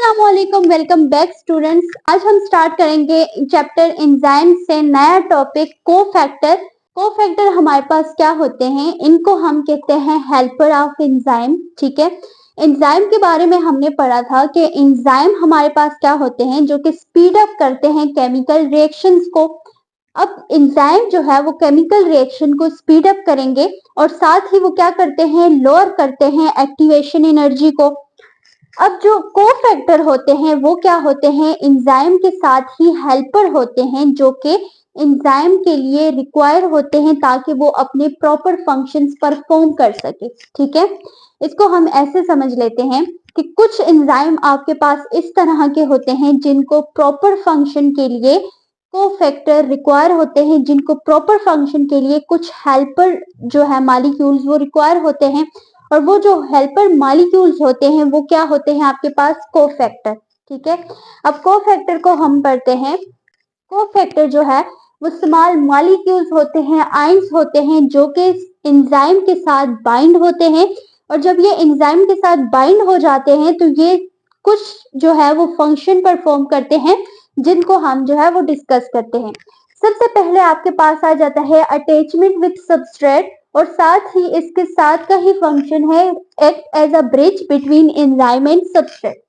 अस्सलामुअलैकुम, welcome back students. आज हम स्टार्ट करेंगे चैप्टर एंजाइम से नया टॉपिक कोफैक्टर। कोफैक्टर हमारे पास क्या होते हैं, इनको हम कहते हैं हेल्पर ऑफ एंजाइम। ठीक है, एंजाइम के बारे में हमने पढ़ा था कि एंजाइम हमारे पास क्या होते हैं जो कि स्पीड अप करते हैं केमिकल रिएक्शंस को। अब एंजाइम जो है वो केमिकल रिएक्शन को स्पीड अप करेंगे और साथ ही वो क्या करते हैं, लोअर करते हैं एक्टिवेशन एनर्जी को। अब जो कोफैक्टर होते हैं वो क्या होते हैं, एंजाइम के साथ ही हेल्पर होते हैं जो कि एंजाइम के लिए रिक्वायर होते हैं ताकि वो अपने प्रॉपर फंक्शंस परफॉर्म कर सके। ठीक है, इसको हम ऐसे समझ लेते हैं कि कुछ एंजाइम आपके पास इस तरह के होते हैं जिनको प्रॉपर फंक्शन के लिए कोफैक्टर रिक्वायर होते हैं, जिनको प्रॉपर फंक्शन के लिए कुछ हेल्पर जो है मॉलिक्यूल्स वो रिक्वायर होते हैं, और वो जो हेल्पर मॉलिक्यूल्स होते हैं वो क्या होते हैं आपके पास, कोफैक्टर। ठीक है, अब कोफैक्टर को हम पढ़ते हैं। कोफैक्टर जो है वो स्मॉल मॉलिक्यूल्स होते हैं, आयंस होते हैं जो कि एंजाइम के साथ बाइंड होते हैं, और जब ये एंजाइम के साथ बाइंड हो जाते हैं तो ये कुछ जो है वो फंक्शन परफॉर्म करते हैं जिनको हम जो है वो डिस्कस करते हैं। सबसे पहले आपके पास आ जाता है अटैचमेंट विद सबस्ट्रेट, और साथ ही इसके साथ का ही फंक्शन है act as a bridge between enzyme and substrate.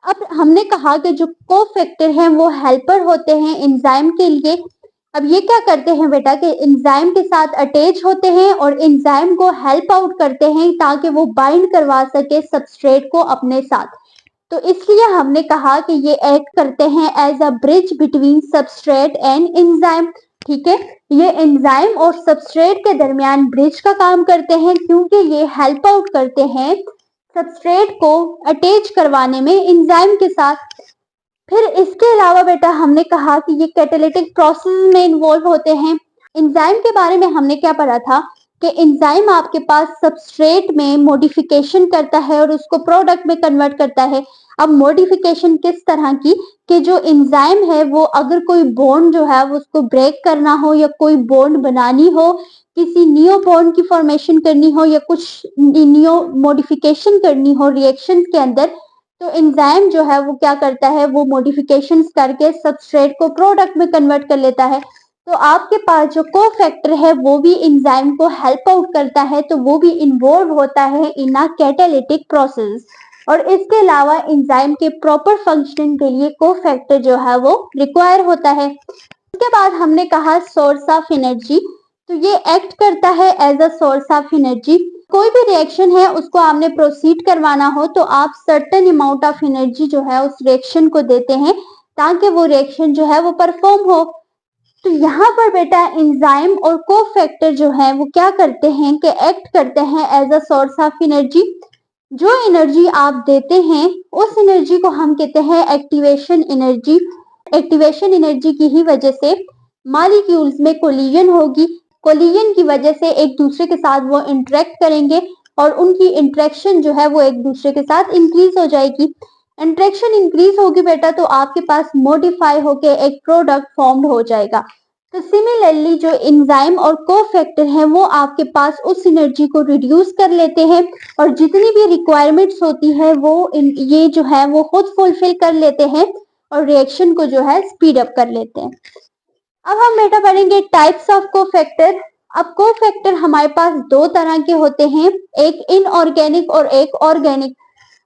अब हमने कहा कि जो कोफैक्टर हैं वो हेल्पर होते हैं एंजाइम के लिए। अब ये क्या करते हैं बेटा कि एंजाइम के साथ अटैच होते हैं और एंजाइम को हेल्प आउट करते हैं ताकि वो बाइंड करवा सके सबस्ट्रेट को अपने साथ। तो इसलिए हमने कहा कि ये एक्ट करते हैं as a bridge between substrate and enzyme. ठीक है, ये एंजाइम और सबस्ट्रेट के दरमियान ब्रिज का काम करते हैं क्योंकि ये हेल्प आउट करते हैं सबस्ट्रेट को अटैच करवाने में एंजाइम के साथ। फिर इसके अलावा बेटा हमने कहा कि ये कैटालिटिक प्रोसेस में इन्वॉल्व होते हैं। एंजाइम के बारे में हमने क्या पढ़ा था कि एंजाइम आपके पास सबस्ट्रेट में मॉडिफिकेशन करता है और उसको प्रोडक्ट में कन्वर्ट करता है। अब मॉडिफिकेशन किस तरह की कि जो एंजाइम है वो अगर कोई बॉन्ड जो है वो उसको ब्रेक करना हो या कोई बॉन्ड बनानी हो, किसी नियो बॉन्ड की फॉर्मेशन करनी हो या कुछ नियो मॉडिफिकेशन करनी हो रिएक्शन के अंदर, तो एंजाइम जो है वो क्या करता है, वो मॉडिफिकेशंस करके सबस्ट्रेट को प्रोडक्ट में कन्वर्ट कर लेता है। तो आपके पास जो कोफैक्टर है वो भी एंजाइम को हेल्प आउट करता है, तो वो भी इन्वॉल्व होता है इन अ कैटालिटिक प्रोसेस। और इसके अलावा एंजाइम के प्रॉपर फंक्शनिंग के लिए कोफैक्टर जो है वो रिक्वायर होता है। उसके बाद हमने कहा सोर्स ऑफ एनर्जी, तो ये एक्ट करता है as a source of energy. कोई भी रिएक्शन है उसको आपने प्रोसीड करवाना हो तो आप सर्टेन अमाउंट ऑफ एनर्जी जो है उस रिएक्शन को देते हैं ताकि वो रिएक्शन जो है वो परफॉर्म हो। तो यहाँ पर बेटा एंजाइम और कोफैक्टर जो है वो क्या करते हैं कि एक्ट करते हैं as a source of energy. जो एनर्जी आप देते हैं उस एनर्जी को हम कहते हैं एक्टिवेशन एनर्जी। एक्टिवेशन एनर्जी की ही वजह से मॉलिक्यूल्स में कोलिजन होगी, कोलिजन की वजह से एक दूसरे के साथ वो इंटरेक्ट करेंगे और उनकी इंटरेक्शन जो है वो एक दूसरे के साथ इंक्रीज हो जाएगी। इंटरेक्शन इंक्रीज होगी बेटा तो आपके पास मॉडिफाई होके एक प्रोडक्ट फॉर्म्ड हो जाएगा। तो सिमिलरली जो एंजाइम और कोफैक्टर है वो आपके पास उस एनर्जी को रिड्यूस कर लेते हैं और जितनी भी रिक्वायरमेंट्स होती है वो ये जो है वो खुद फुलफिल कर लेते हैं और रिएक्शन को जो है स्पीड अप कर लेते हैं। अब हम बेटा पढ़ेंगे टाइप्स ऑफ कोफैक्टर। अब कोफैक्टर हमारे पास दो तरह के होते हैं, एक इनऑर्गेनिक और एक ऑर्गेनिक।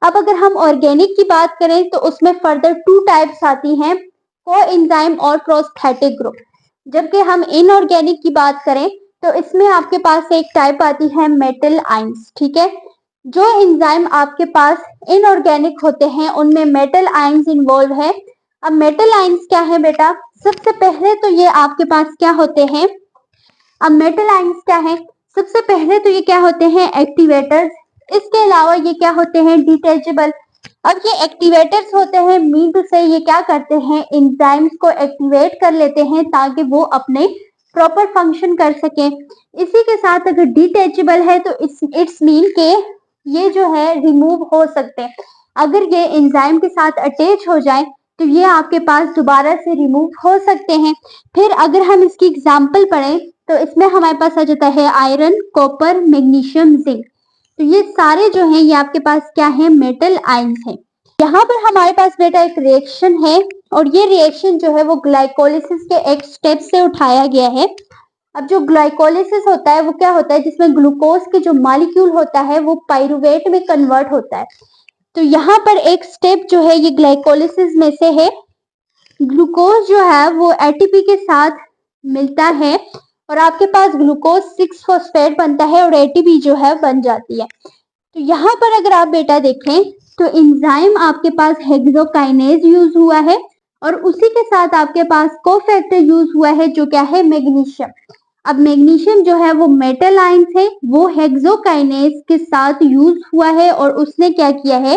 अब अगर हम ऑर्गेनिक की बात करें तो उसमें फर्दर टू टाइप्स आती हैं, कोएंजाइम और प्रोस्थेटिक ग्रुप। जबकि हम इनऑर्गेनिक की बात करें तो इसमें आपके पास एक टाइप आती है मेटल आयंस। ठीक है, जो एंजाइम आपके पास इनऑर्गेनिक होते हैं उनमें मेटल आयंस इन्वॉल्व है। अब मेटल आयंस क्या है बेटा, सबसे पहले तो ये आपके पास क्या होते हैं, अब मेटल आयंस क्या है, सबसे पहले तो ये क्या होते हैं, एक्टिवेटर्स। इसके अलावा ये क्या होते हैं, डिटैचेबल। अब ये एक्टिवेटर्स होते हैं, मीन टू से ये क्या करते हैं, एंजाइम्स को एक्टिवेट कर लेते हैं ताकि वो अपने प्रॉपर फंक्शन कर सकें। इसी के साथ अगर डिटैचेबल है तो इट्स मीन के ये जो है रिमूव हो सकते हैं। अगर ये एंजाइम के साथ अटैच हो जाए तो ये आपके पास दोबारा से रिमूव हो सकते हैं। फिर अगर हम इसकी एग्जांपल पढ़ें तो इसमें हमारे पास आ जाता है आयरन, कॉपर, मैग्नीशियम, जिंक। तो ये सारे जो हैं ये आपके पास क्या है, मेटल आयंस हैं। यहाँ पर हमारे पास बेटा एक रिएक्शन है और ये रिएक्शन जो है वो ग्लाइकोलिसिस के एक स्टेप से उठाया गया है। अब जो ग्लाइकोलिसिस होता है वो क्या होता है, जिसमें ग्लूकोज के जो मॉलिक्यूल होता है वो पाइरुवेट में कन्वर्ट होता है। तो यहाँ पर एक स्टेप जो है ये ग्लाइकोलिसिस में से है। ग्लूकोज जो है वो एटीपी के साथ मिलता है और आपके पास ग्लूकोज 6 फॉस्फेट बनता है और एटीपी जो है बन जाती है। तो यहाँ पर अगर आप बेटा देखें तो एंजाइम आपके पास हेक्सोकाइनेज यूज हुआ है और उसी के साथ आपके पास कोफैक्टर यूज हुआ है जो क्या है, मैग्नीशियम। अब मैग्नीशियम जो है वो मेटल आयन थे, वो हेक्सोकाइनेज के साथ यूज हुआ है और उसने क्या किया है,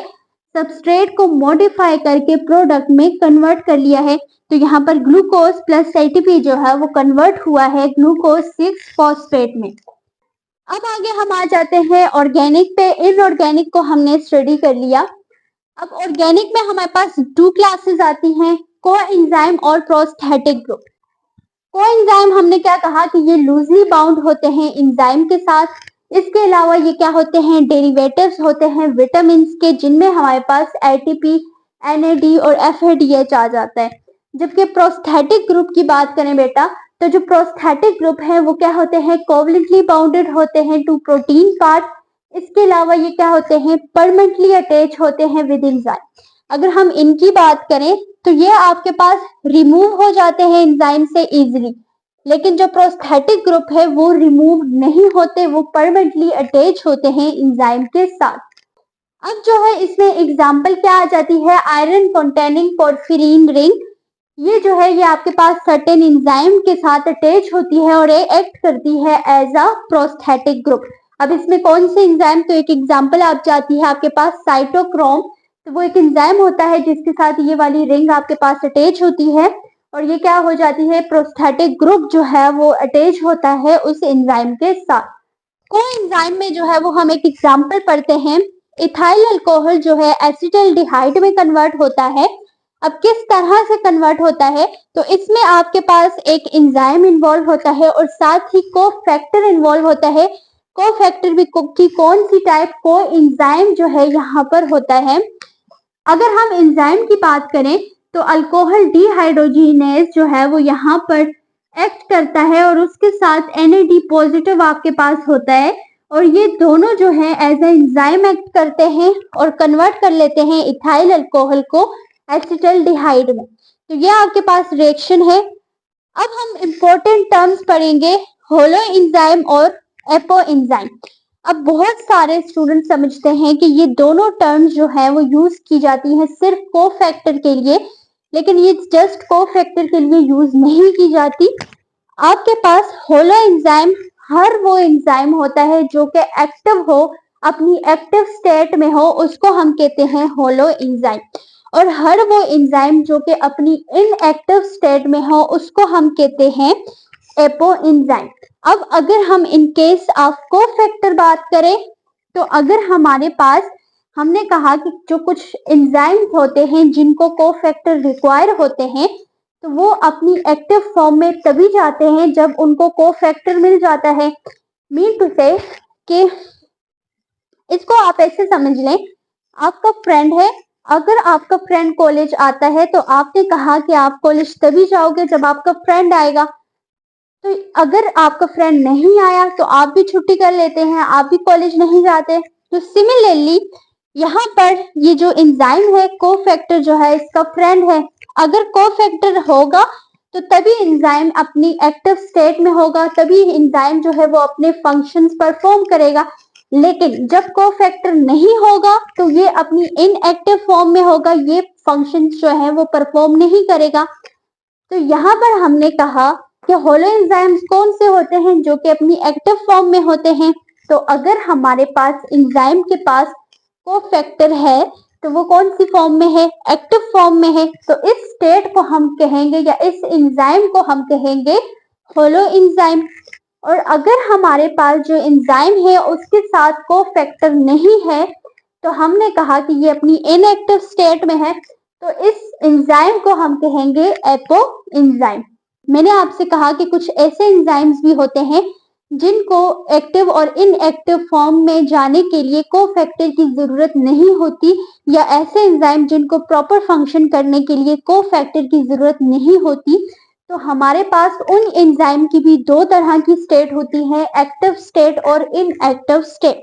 सबस्ट्रेट को मॉडिफाई करके प्रोडक्ट में कन्वर्ट कर लिया है। तो यहाँ पर ग्लूकोज प्लस एटीपी जो है वो कन्वर्ट हुआ है ग्लूकोज 6 फॉस्फेट में। अब आगे हम आ जाते हैं ऑर्गेनिक पे। इनऑर्गेनिक को हमने स्टडी कर लिया। अब ऑर्गेनिक में हमारे पास 2 क्लासेस आती हैं, कोएंजाइम और प्रोस्थेटिक ग्रुप। कोएंजाइम हमने क्या कहा कि ये लूजली बाउंड होते हैं एंजाइम के साथ। इसके अलावा ये क्या होते हैं, डेरिवेटिव्स होते हैं विटामिन के, जिनमें हमारे पास एटीपी, एनएडी और एफएडीएच आ जाता है। जबकि प्रोस्थेटिक ग्रुप की बात करें बेटा, तो जो प्रोस्थेटिक ग्रुप है वो क्या होते हैं, कोवलेंटली बाउंडेड होते हैं टू प्रोटीन पार्ट। इसके अलावा ये क्या होते हैं, परमानेंटली अटैच होते हैं विद एंजाइम। अगर हम इनकी बात करें तो ये आपके पास रिमूव हो जाते हैं एंजाइम से इजीली, लेकिन जो प्रोस्थेटिक ग्रुप है वो रिमूव नहीं होते, वो परमानेंटली अटैच होते हैं एंजाइम के साथ। अब जो है इसमें एग्जांपल क्या आ जाती है, आयरन कंटेनिंग पोर्फिरिन रिंग। ये जो है ये आपके पास सर्टेन एंजाइम के साथ अटैच होती है और ये एक्ट करती है एज अ प्रोस्थेटिक ग्रुप। अब इसमें कौन से एंजाइम, तो एक एग्जांपल आप जाती है आपके पास साइटोक्रोम। तो वो एक एंजाइम होता है जिसके साथ ये वाली रिंग आपके पास अटैच होती है और ये क्या हो जाती है, प्रोस्थेटिक ग्रुप जो है वो अटैच होता है उस एंजाइम के साथ। कोएंजाइम में जो है वो हम एक एग्जांपल पढ़ते हैं, इथाइल अल्कोहल जो है एसिटाल्डिहाइड में कन्वर्ट होता है। अब किस तरह से कन्वर्ट होता है, तो इसमें आपके पास एक एंजाइम इन्वॉल्व होता है और साथ ही कोफैक्टर इन्वॉल्व होता है। कोफैक्टर भी की कौन सी टाइप, कोएंजाइम जो है यहाँ पर होता है। अगर हम एंजाइम की बात करें तो अल्कोहल डिहाइड्रोजिनेज जो है वो यहाँ पर एक्ट करता है और उसके साथ NAD पॉजिटिव आपके पास होता है और ये दोनों जो है एज ए एंजाइम एक्ट करते हैं और कन्वर्ट कर लेते हैं इथाइल अल्कोहल को एसिटाल्डिहाइड में। तो ये आपके पास रिएक्शन है। अब हम इंपॉर्टेंट टर्म्स पढ़ेंगे, होलो एंजाइम और एपो एंजाइम। अब बहुत सारे स्टूडेंट समझते हैं कि ये दोनों टर्म्स जो है वो यूज की जाती हैं सिर्फ कोफैक्टर के लिए, लेकिन ये जस्ट कोफैक्टर के लिए यूज नहीं की जाती। आपके पास होलो एंजाइम हर वो एंजाइम होता है जो कि एक्टिव हो, अपनी एक्टिव स्टेट में हो, उसको हम कहते हैं होलो एंजाइम। और हर वो एंजाइम जो कि अपनी इनएक्टिव स्टेट में हो उसको हम कहते हैं एपो एंजाइम। अब अगर हम इन केस ऑफ कोफैक्टर बात करें तो अगर हमारे पास, हमने कहा कि जो कुछ एंजाइम्स होते हैं जिनको कोफैक्टर रिक्वायर होते हैं तो वो अपनी एक्टिव फॉर्म में तभी जाते हैं जब उनको कोफैक्टर मिल जाता है। मीन टू से कि इसको आप ऐसे समझ लें, आपका फ्रेंड है, अगर आपका फ्रेंड कॉलेज आता है तो आपने कहा कि आप कॉलेज तभी जाओगे जब आपका फ्रेंड आएगा। तो अगर आपका फ्रेंड नहीं आया तो आप भी छुट्टी कर लेते हैं, आप भी कॉलेज नहीं जाते। तो सिमिलरली यहाँ पर ये जो एंजाइम है कोफैक्टर जो है इसका फ्रेंड है। अगर कोफैक्टर होगा तो तभी एंजाइम अपनी एक्टिव स्टेट में होगा, तभी एंजाइम जो है वो अपने फंक्शंस परफॉर्म करेगा। लेकिन जब कोफैक्टर नहीं होगा तो ये अपनी इनएक्टिव फॉर्म में होगा, ये फंक्शंस जो है वो परफॉर्म नहीं करेगा। तो यहाँ पर हमने कहा कि होलो एंजाइम्स कौन से होते हैं, जो कि अपनी एक्टिव फॉर्म में होते हैं। तो अगर हमारे पास एंजाइम के पास कोफैक्टर है तो वो कौन सी फॉर्म में है, एक्टिव फॉर्म में है। तो इस स्टेट को हम कहेंगे या इस एंजाइम को हम कहेंगे होलो एंजाइम। और अगर हमारे पास जो एंजाइम है उसके साथ कोफैक्टर नहीं है तो हमने कहा कि ये अपनी इनएक्टिव स्टेट में है, तो इस एंजाइम को हम कहेंगे एपो एंजाइम। मैंने आपसे कहा कि कुछ ऐसे एंजाइम्स भी होते हैं जिनको एक्टिव और इनएक्टिव फॉर्म में जाने के लिए कोफैक्टर की जरूरत नहीं होती, या ऐसे एंजाइम जिनको प्रॉपर फंक्शन करने के लिए कोफैक्टर की जरूरत नहीं होती। तो हमारे पास उन एंजाइम की भी दो तरह की स्टेट होती है, एक्टिव स्टेट और इनएक्टिव स्टेट।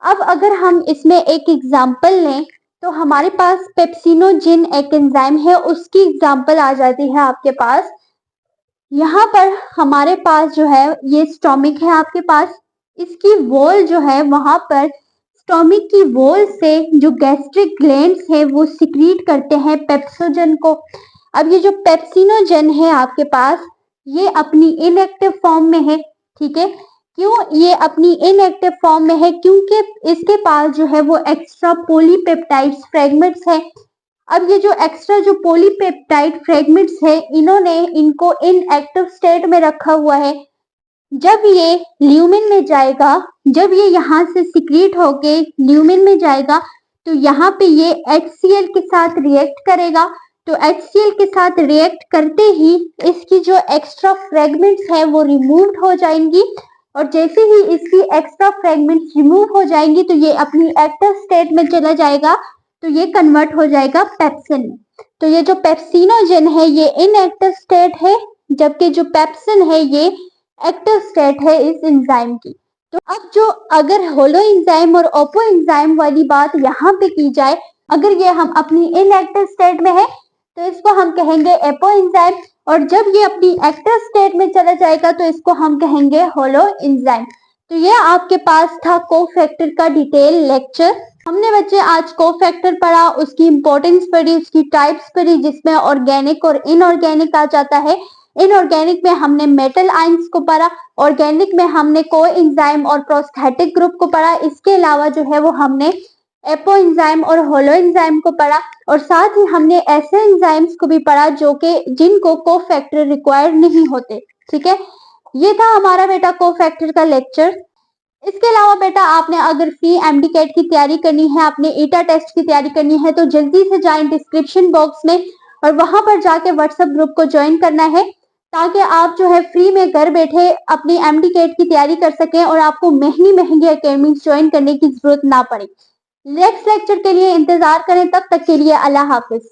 अब अगर हम इसमें एक एग्जांपल लें तो हमारे पास पेप्सिनोजिन एक एंजाइम है, उसकी एग्जांपल आ जाती है आपके पास। यहाँ पर हमारे पास जो है ये स्टोमिक है आपके पास, इसकी वॉल जो है वहां पर स्टोमिक की वॉल से जो गैस्ट्रिक ग्लैंड्स है वो सिक्रीट करते हैं पेप्सोजन को। अब ये जो पेप्सिनोजन है आपके पास, ये अपनी इनएक्टिव फॉर्म में है, ठीक है। क्यों ये अपनी इनएक्टिव फॉर्म में है? क्योंकि इसके पास जो है वो एक्स्ट्रा पॉलीपेप्टाइड्स फ्रेगमेंट्स है। अब ये जो एक्स्ट्रा जो पॉलीपेप्टाइड फ्रेगमेंट्स है, इन्होंने इनको इनएक्टिव स्टेट में रखा हुआ है। जब ये ल्यूमेन में जाएगा, जब ये यहाँ से सिक्रीट होके ल्यूमेन में जाएगा, तो यहाँ पे ये HCl के साथ रिएक्ट करेगा। तो HCl के साथ रिएक्ट करते ही इसकी जो एक्स्ट्रा फ्रेगमेंट्स है वो रिमूव हो जाएंगी, और जैसे ही इसकी एक्स्ट्रा फ्रेगमेंट्स रिमूव हो जाएंगी तो ये अपनी एक्टिव स्टेट में चला जाएगा, तो ये कन्वर्ट हो जाएगा पेप्सिन में। तो ये जो पेप्सिनोजन है ये इनएक्टिव स्टेट है, जबकि जो पेप्सिन है ये एक्टिव स्टेट है इस एंजाइम की। तो अब जो अगर होलो एंजाइम और ओपो एंजाइम वाली बात यहाँ पे की जाए, अगर ये हम अपनी इनएक्टिव स्टेट में है तो इसको हम कहेंगे एपो एंजाइम, और जब ये अपनी एक्टिव स्टेट में चला जाएगा तो इसको हम कहेंगे होलो एंजाइम। तो ये आपके पास था कोफैक्टर का डिटेल लेक्चर। हमने बच्चे आज कोफैक्टर पढ़ा, उसकी इंपॉर्टेंस पढ़ी, उसकी टाइप्स पढ़ी, जिसमें ऑर्गेनिक और इनऑर्गेनिक आ जाता है। इनऑर्गेनिक में हमने मेटल आयंस को पढ़ा, ऑर्गेनिक में हमने को एंजाइम और प्रोस्थेटिक ग्रुप को पढ़ा। इसके अलावा जो है वो हमने एपो एंजाइम और होलो एंजाइम को पढ़ा, और साथ ही हमने ऐसे एंजाइम्स को भी पढ़ा जो कि जिनको कोफैक्टर रिक्वायर्ड नहीं होते, ठीक है। ये था हमारा बेटा कोफैक्टर का लेक्चर। इसके अलावा बेटा आपने अगर फ्री एमडी कैट की तैयारी करनी है, आपने ईटा टेस्ट की तैयारी करनी है, तो जल्दी से जाएं डिस्क्रिप्शन बॉक्स में और वहां पर जाके व्हाट्सएप ग्रुप को ज्वाइन करना है, ताकि आप जो है फ्री में घर बैठे अपनी एमडी कैट की तैयारी कर सकें और आपको महंगी महंगी अकेडमी ज्वाइन करने की जरूरत ना पड़े। नेक्स्ट लेक्चर के लिए इंतजार करें, तब तक के लिए अल्लाह हाफिज।